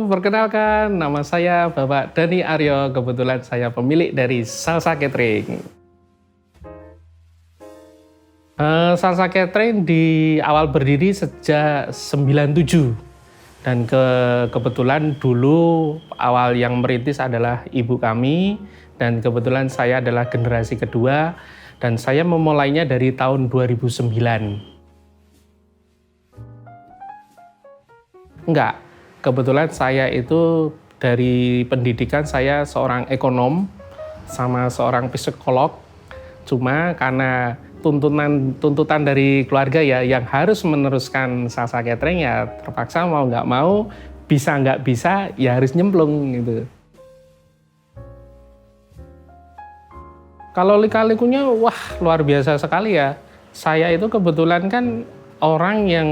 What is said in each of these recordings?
perkenalkan nama saya Bapak Dani Aryo. Kebetulan saya pemilik dari Salsa Catering. Salsa Catering di awal berdiri sejak 97 dan kebetulan dulu awal yang merintis adalah ibu kami dan kebetulan saya adalah generasi kedua dan saya memulainya dari tahun 2009. Enggak, kebetulan saya itu dari pendidikan saya seorang ekonom sama seorang psikolog. Cuma karena tuntutan dari keluarga ya yang harus meneruskan Salsa Catering ya terpaksa mau nggak mau, bisa nggak bisa ya harus nyemplung gitu. Kalau lika-likunya wah luar biasa sekali ya. Saya itu kebetulan kan orang yang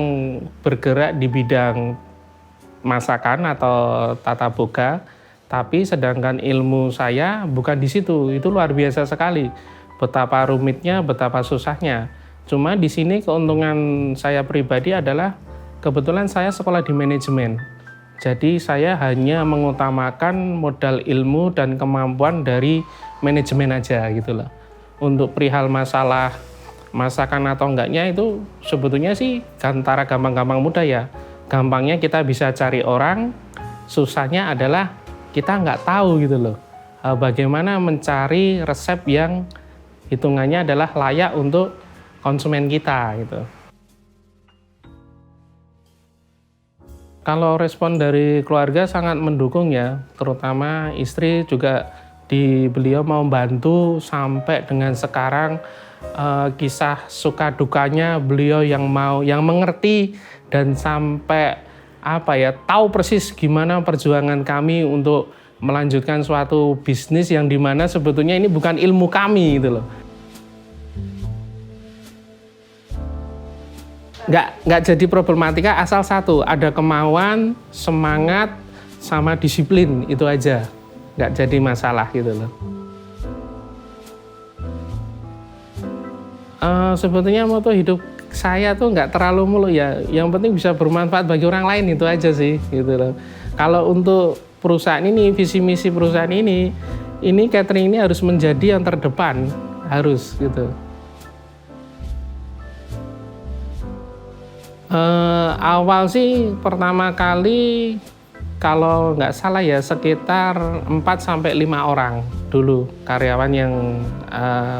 bergerak di bidang masakan atau tata boga, tapi sedangkan ilmu saya bukan di situ. Itu luar biasa sekali. Betapa rumitnya, betapa susahnya. Cuma di sini keuntungan saya pribadi adalah kebetulan saya sekolah di manajemen. Jadi saya hanya mengutamakan modal ilmu dan kemampuan dari manajemen aja gitu loh. Untuk perihal masalah masakan atau enggaknya itu sebetulnya sih antara gampang-gampang mudah ya. Gampangnya kita bisa cari orang, susahnya adalah kita nggak tahu gitu loh. Bagaimana mencari resep yang hitungannya adalah layak untuk konsumen kita gitu. Kalau respon dari keluarga sangat mendukung ya, terutama istri juga beliau mau bantu sampai dengan sekarang kisah suka dukanya beliau yang mengerti dan sampai tahu persis gimana perjuangan kami untuk melanjutkan suatu bisnis yang dimana sebetulnya ini bukan ilmu kami gitu loh. Nggak jadi problematika asal satu, ada kemauan, semangat, sama disiplin, itu aja. Nggak jadi masalah gitu loh. Sebetulnya moto hidup saya tuh nggak terlalu mulu ya, yang penting bisa bermanfaat bagi orang lain, itu aja sih gitu loh. Kalau untuk perusahaan ini, visi misi perusahaan ini catering ini harus menjadi yang terdepan, harus gitu. Awal sih pertama kali kalau nggak salah ya sekitar 4-5 orang dulu karyawan yang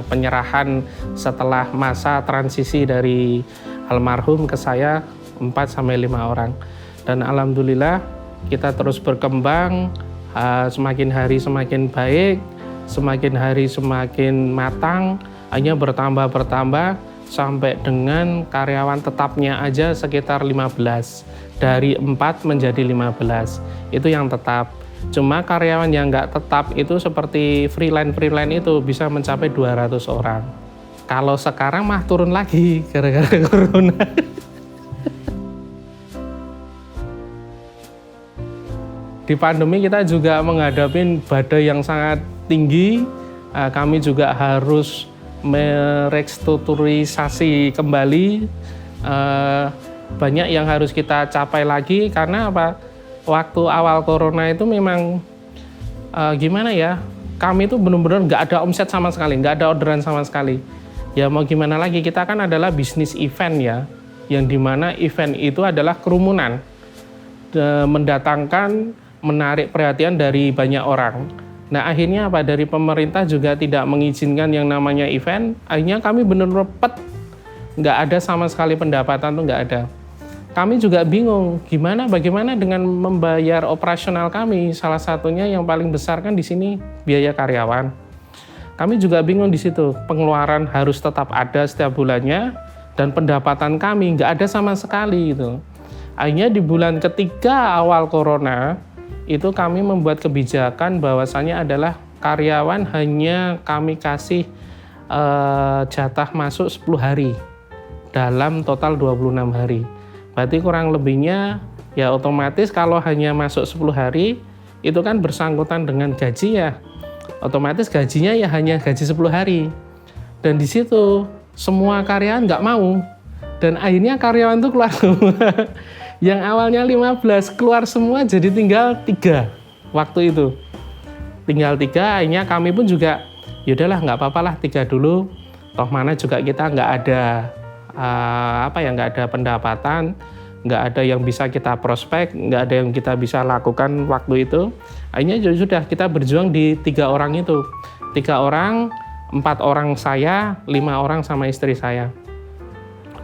penyerahan setelah masa transisi dari almarhum ke saya 4-5 orang. Dan alhamdulillah kita terus berkembang, semakin hari semakin baik, semakin hari semakin matang, hanya bertambah sampai dengan karyawan tetapnya aja sekitar 15. Dari 4 menjadi 15, itu yang tetap. Cuma karyawan yang nggak tetap itu seperti freelance itu bisa mencapai 200 orang. Kalau sekarang mah turun lagi gara-gara corona. Di pandemi kita juga menghadapi badai yang sangat tinggi. Kami juga harus merestrukturisasi kembali. Banyak yang harus kita capai lagi karena apa? Waktu awal corona itu memang gimana ya? Kami itu benar-benar nggak ada omset sama sekali, nggak ada orderan sama sekali. Ya mau gimana lagi? Kita kan adalah bisnis event ya, yang dimana event itu adalah kerumunan, mendatangkan, menarik perhatian dari banyak orang. Nah akhirnya apa? Dari pemerintah juga tidak mengizinkan yang namanya event. Akhirnya kami benar-benar nggak ada sama sekali pendapatan tuh nggak ada. Kami juga bingung bagaimana dengan membayar operasional kami. Salah satunya yang paling besar kan di sini biaya karyawan. Kami juga bingung di situ. Pengeluaran harus tetap ada setiap bulannya dan pendapatan kami nggak ada sama sekali gitu. Akhirnya di bulan ketiga awal corona itu kami membuat kebijakan bahwasannya adalah karyawan hanya kami kasih jatah masuk 10 hari. Dalam total 26 hari. Berarti kurang lebihnya ya otomatis kalau hanya masuk 10 hari itu kan bersangkutan dengan gaji ya. Otomatis gajinya ya hanya gaji 10 hari. Dan di situ semua karyawan nggak mau. Dan akhirnya karyawan itu keluar. Yang awalnya 15 keluar semua jadi tinggal 3 waktu itu. Tinggal 3, akhirnya kami pun juga yaudahlah nggak apa-apa lah 3 dulu. Toh mana juga kita nggak ada nggak ada pendapatan, nggak ada yang bisa kita prospek, nggak ada yang kita bisa lakukan waktu itu. Akhirnya ya sudah kita berjuang di 3 orang itu. 3 orang, 4 orang saya, 5 orang sama istri saya.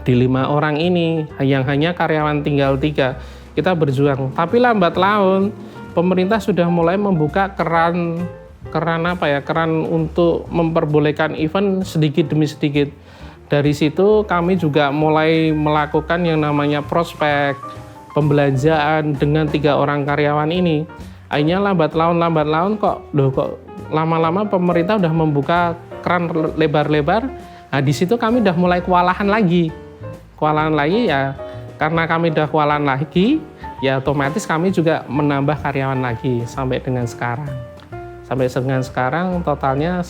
Di 5 orang ini yang hanya karyawan tinggal 3, kita berjuang. Tapi lambat laun pemerintah sudah mulai membuka keran untuk memperbolehkan event sedikit demi sedikit. Dari situ kami juga mulai melakukan yang namanya prospek, pembelanjaan dengan 3 orang karyawan ini. Akhirnya lambat laun kok lama-lama pemerintah udah membuka keran lebar-lebar. Nah di situ kami udah mulai kewalahan lagi ya, karena kami udah kewalahan lagi ya otomatis kami juga menambah karyawan lagi sampai dengan sekarang totalnya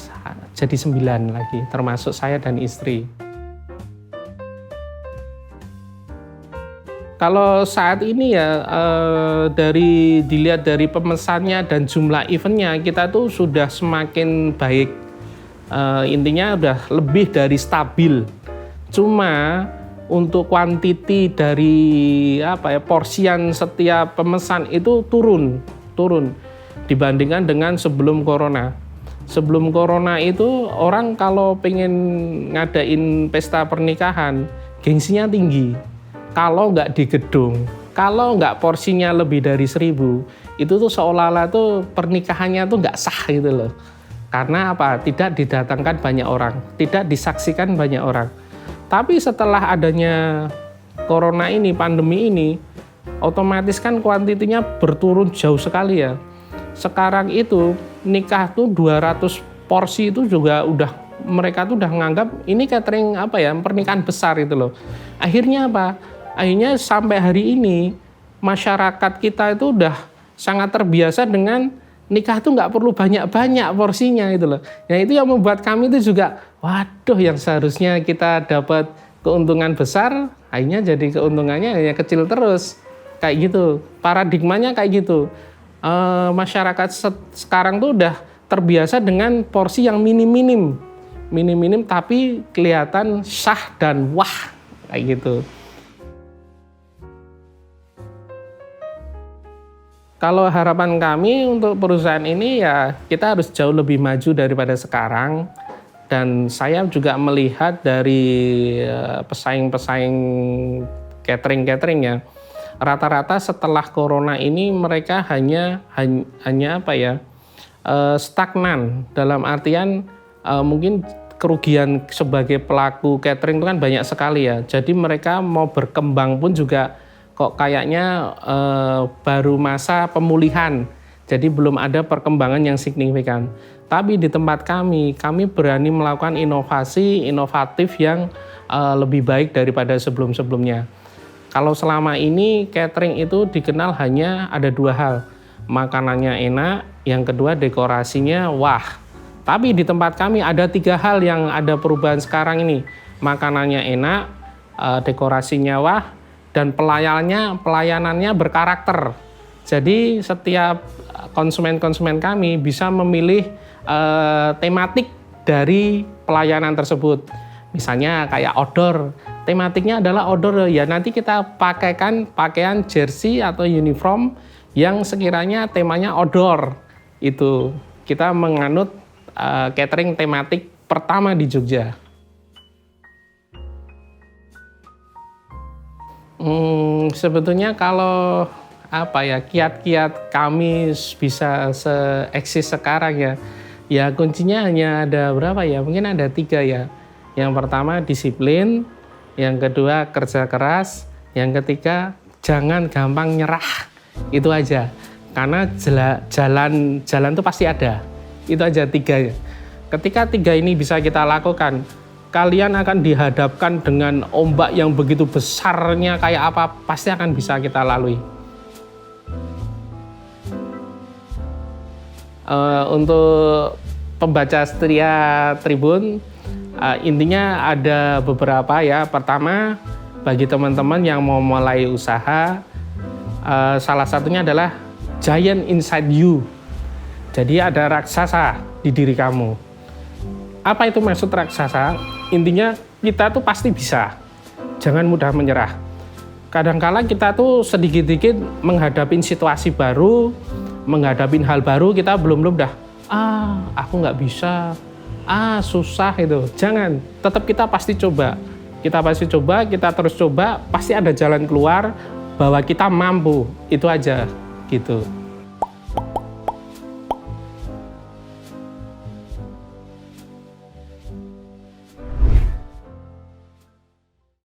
jadi 9 lagi termasuk saya dan istri. Kalau saat ini ya dilihat dari pemesannya dan jumlah eventnya kita tuh sudah semakin baik, intinya udah lebih dari stabil. Cuma untuk kuantiti dari porsian setiap pemesan itu turun dibandingkan dengan sebelum corona. Sebelum corona itu orang kalau pengen ngadain pesta pernikahan gengsinya tinggi. Kalau nggak di gedung, kalau nggak porsinya lebih dari 1.000, itu tuh seolah-olah tuh pernikahannya tuh nggak sah gitu loh. Karena apa? Tidak didatangkan banyak orang, tidak disaksikan banyak orang. Tapi setelah adanya corona ini, pandemi ini, otomatis kan kuantitinya berturun jauh sekali ya. Sekarang itu nikah tuh 200 porsi itu juga mereka tuh udah menganggap ini catering pernikahan besar itu loh. Akhirnya apa? Akhirnya sampai hari ini masyarakat kita itu udah sangat terbiasa dengan nikah tuh nggak perlu banyak-banyak porsinya itu loh. Nah itu yang membuat kami itu juga, waduh yang seharusnya kita dapat keuntungan besar, akhirnya jadi keuntungannya hanya kecil terus. Kayak gitu, paradigmanya kayak gitu. Masyarakat sekarang tuh udah terbiasa dengan porsi yang minim tapi kelihatan syah dan wah kayak gitu. Kalau harapan kami untuk perusahaan ini ya kita harus jauh lebih maju daripada sekarang, dan saya juga melihat dari pesaing-pesaing catering ya, rata-rata setelah corona ini mereka hanya stagnan, dalam artian mungkin kerugian sebagai pelaku catering itu kan banyak sekali ya. Jadi mereka mau berkembang pun juga kok kayaknya baru masa pemulihan. Jadi belum ada perkembangan yang signifikan. Tapi di tempat kami berani melakukan inovasi inovatif yang lebih baik daripada sebelum-sebelumnya. Kalau selama ini catering itu dikenal hanya ada 2 hal. Makanannya enak, yang kedua dekorasinya wah. Tapi di tempat kami ada 3 hal yang ada perubahan sekarang ini. Makanannya enak, dekorasinya wah, dan pelayanannya berkarakter. Jadi setiap konsumen kami bisa memilih tematik dari pelayanan tersebut. Misalnya kayak outdoor, tematiknya adalah outdoor ya, nanti kita pakaikan pakaian jersey atau uniform yang sekiranya temanya outdoor. Itu kita menganut catering tematik pertama di Jogja. Sebetulnya kalau kiat-kiat kami bisa se-eksis sekarang ya kuncinya hanya ada berapa ya, mungkin ada 3 ya. Yang pertama disiplin, yang kedua kerja keras, yang ketiga jangan gampang nyerah. Itu aja, karena jalan itu pasti ada. Itu aja 3 ya. Ketika 3 ini bisa kita lakukan, kalian akan dihadapkan dengan ombak yang begitu besarnya kayak apa, pasti akan bisa kita lalui. Untuk pembaca setia Tribun, intinya ada beberapa ya. Pertama, bagi teman-teman yang mau mulai usaha, Salah satunya adalah giant inside you. Jadi ada raksasa di diri kamu. Apa itu maksud raksasa? Intinya kita tuh pasti bisa. Jangan mudah menyerah. Kadang-kala kita tuh sedikit-dikit menghadapi situasi baru, menghadapi hal baru, kita belum dah, aku nggak bisa, susah itu. Jangan, tetap kita pasti coba. Kita pasti coba, kita terus coba, pasti ada jalan keluar bahwa kita mampu. Itu aja, gitu.